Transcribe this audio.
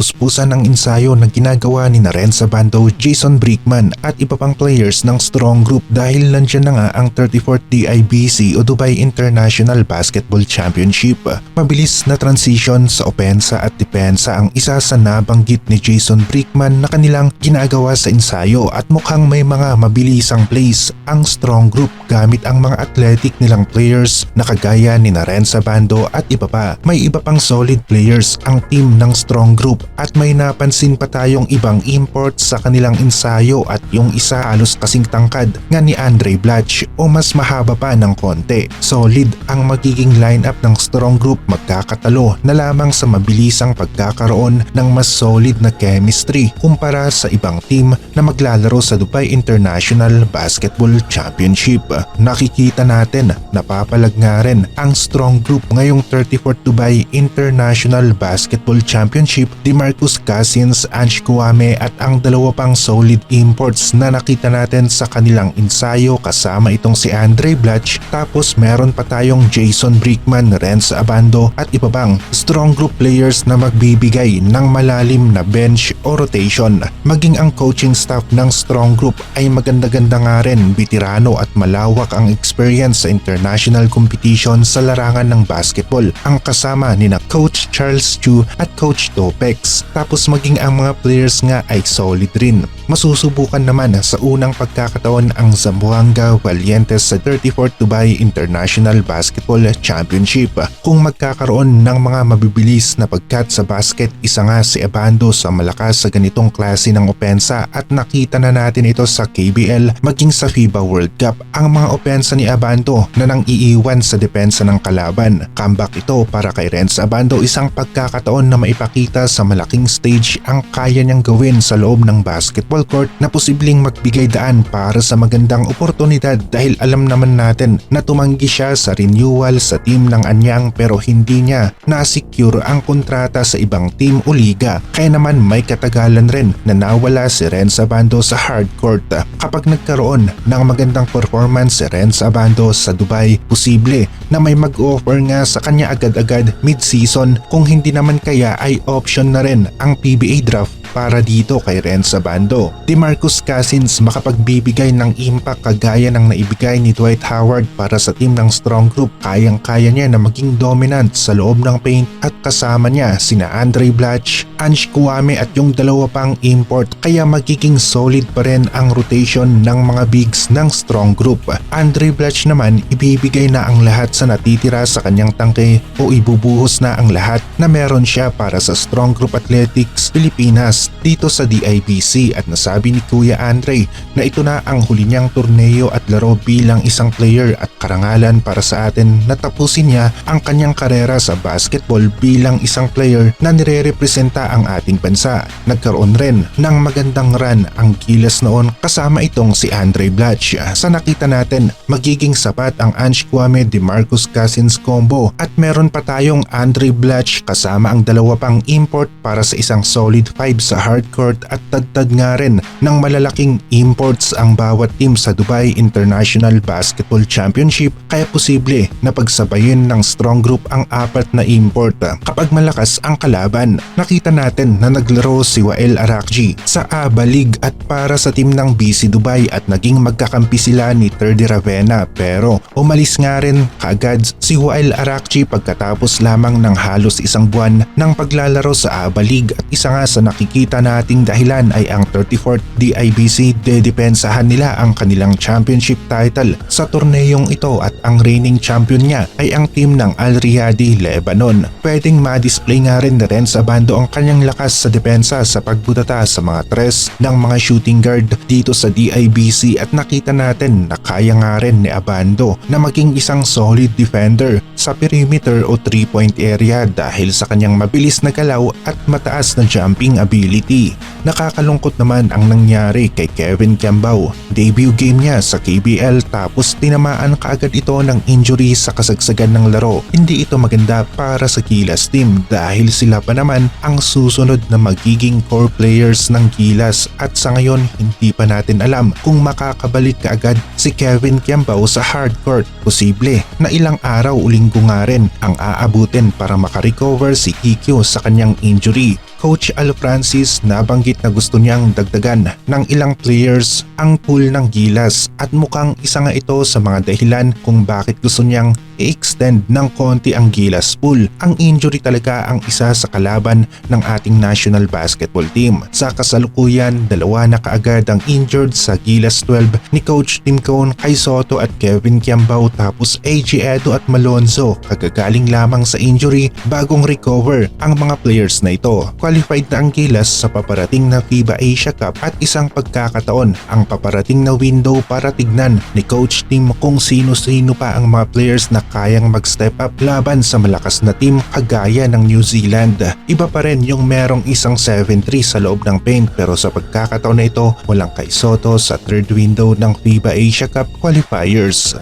kapus-pusan ng ensayo na ginagawa ni Renz Abando, Jason Brickman at iba pang players ng Strong Group dahil nandiyan na nga ang 34th DIBC o Dubai International Basketball Championship. Mabilis na transition sa opensa at depensa ang isa sa nabanggit ni Jason Brickman na kanilang ginagawa sa ensayo at mukhang may mga mabilisang plays ang Strong Group gamit ang mga athletic nilang players na kagaya ni Renz Abando at iba pa. May iba pang solid players ang team ng Strong Group at may napansin pa tayong ibang imports sa kanilang ensayo at yung isa halos kasing tangkad nga ni Andre Blatch o mas mahaba pa ng konti. Solid ang magiging lineup ng Strong Group, magkakatalo na lamang sa mabilisang pagkakaroon ng mas solid na chemistry kumpara sa ibang team na maglalaro sa Dubai International Basketball Championship. Nakikita natin, napapalag nga rin ang Strong Group ngayong 34th Dubai International Basketball Championship. DeMarcus Cousins, Ange Kouame at ang dalawa pang solid imports na nakita natin sa kanilang ensayo kasama itong si Andre Blatch, tapos meron pa tayong Jason Brickman, Renz Abando at iba pang Strong Group players na magbibigay ng malalim na bench o rotation. Maging ang coaching staff ng Strong Group ay maganda-ganda nga rin, veterano at malawak ang experience sa international competition sa larangan ng basketball. Ang kasama ni na Coach Charles Chu at Coach Topex. Tapos maging ang mga players nga ay solid rin. Masusubukan naman sa unang pagkakataon ang Zamboanga Valientes sa 34th Dubai International Basketball Championship. Kung magkakaroon ng mga mabibilis na pagkat sa basket, isa nga si Abando sa malakas sa ganitong klase ng opensa at nakita na natin ito sa KBL maging sa FIBA World Cup. Ang mga opensa ni Abando na nang iiwan sa depensa ng kalaban. Comeback ito para kay Renz Abando, isang pagkakataon na maipakita sa malaking stage ang kaya niyang gawin sa loob ng basketball court na posibleng magbigay daan para sa magandang oportunidad dahil alam naman natin na tumanggi siya sa renewal sa team ng Anyang pero hindi niya na-secure ang kontrata sa ibang team o liga. Kaya naman may katagalan rin na nawala si Renz Abando sa hardcourt. Kapag nagkaroon ng magandang performance si Renz Abando sa Dubai, posible na may mag-offer nga sa kanya agad-agad mid-season, kung hindi naman kaya ay option na rin ang PBA draft para dito kay Renz Abando. DeMarcus Cousins makapagbibigay ng impact kagaya ng naibigay ni Dwight Howard para sa team ng Strong Group. Kayang-kaya niya na maging dominant sa loob ng paint at kasama niya sina Andre Blatch, Ange Kouame at yung dalawa pang import, kaya magiging solid pa rin ang rotation ng mga bigs ng Strong Group. Andre Blatch naman ibibigay na ang lahat sa natitira sa kanyang tangke o ibubuhos na ang lahat na meron siya para sa Strong Group Athletics Pilipinas dito sa DIBC at nasabi ni Kuya Andre na ito na ang huli niyang torneo at laro bilang isang player at karangalan para sa atin na tapusin niya ang kanyang karera sa basketball bilang isang player na nire-representa ang ating bansa. Nagkaroon rin ng magandang run ang Gilas noon kasama itong si Andre Blatch. Sa nakita natin, magiging sapat ang Ange Kouame DeMarcus Cousins combo at meron pa tayong Andre Blatch kasama ang dalawa pang import para sa isang solid 5 sa hardcourt at dagdag nga rin ng malalaking imports ang bawat team sa Dubai International Basketball Championship, kaya posible na pagsabayin ng Strong Group ang apat na import. Kapag malakas ang kalaban, nakita natin na naglaro si Wael Arakji sa ABA League at para sa team ng BC Dubai at naging magkakampi sila ni Terdy Ravenna, pero umalis nga rin kaagad si Wael Arakji pagkatapos lamang ng halos isang buwan ng paglalaro sa ABA League at isa nga sa nakikita nating dahilan ay ang 34th DIBC dedepensahan nila ang kanilang championship title sa torneyong ito at ang reigning champion niya ay ang team ng Al Riyadi Lebanon. Pwedeng ma-display nga rin ni Renz Abando ang kanyang lakas sa depensa sa pagbutata sa mga tres ng mga shooting guard dito sa DIBC at nakita natin na kaya nga rin ni Abando na maging isang solid defender sa perimeter o 3-point area dahil sa kanyang mabilis na galaw at mataas na jumping ability. Nakakalungkot naman ang nangyari kay Kevin Kiambao. Debut game niya sa KBL tapos tinamaan kaagad ito ng injury sa kasagsagan ng laro. Hindi ito maganda para sa Gilas team dahil sila pa naman ang susunod na magiging core players ng Gilas at sa ngayon hindi pa natin alam kung makakabalik kaagad si Kevin Kiambao sa hardcourt. Posible na ilang araw o linggo nga rin ang aabutin para makarecover si Kikyo sa kanyang injury. Coach Al Francis nabanggit na gusto niyang dagdagan ng ilang players ang pool ng Gilas at mukhang isa nga ito sa mga dahilan kung bakit gusto niyang i-extend ng konti ang Gilas pool. Ang injury talaga ang isa sa kalaban ng ating national basketball team. Sa kasalukuyan, dalawa na kaagad ang injured sa Gilas 12 ni Coach Tim Cone kay Soto at Kevin Kiambao, tapos AJ Edo at Malonzo kagagaling lamang sa injury, bagong recover ang mga players na ito. Qualified na ang Gilas sa paparating na FIBA Asia Cup at isang pagkakataon ang paparating na window para tignan ni Coach Tim kung sino-sino pa ang mga players na kayang mag-step up laban sa malakas na team kagaya ng New Zealand. Iba pa rin yung merong isang 7-3 sa loob ng paint, pero sa pagkakataon na ito walang kay Soto sa third window ng FIBA Asia Cup qualifiers.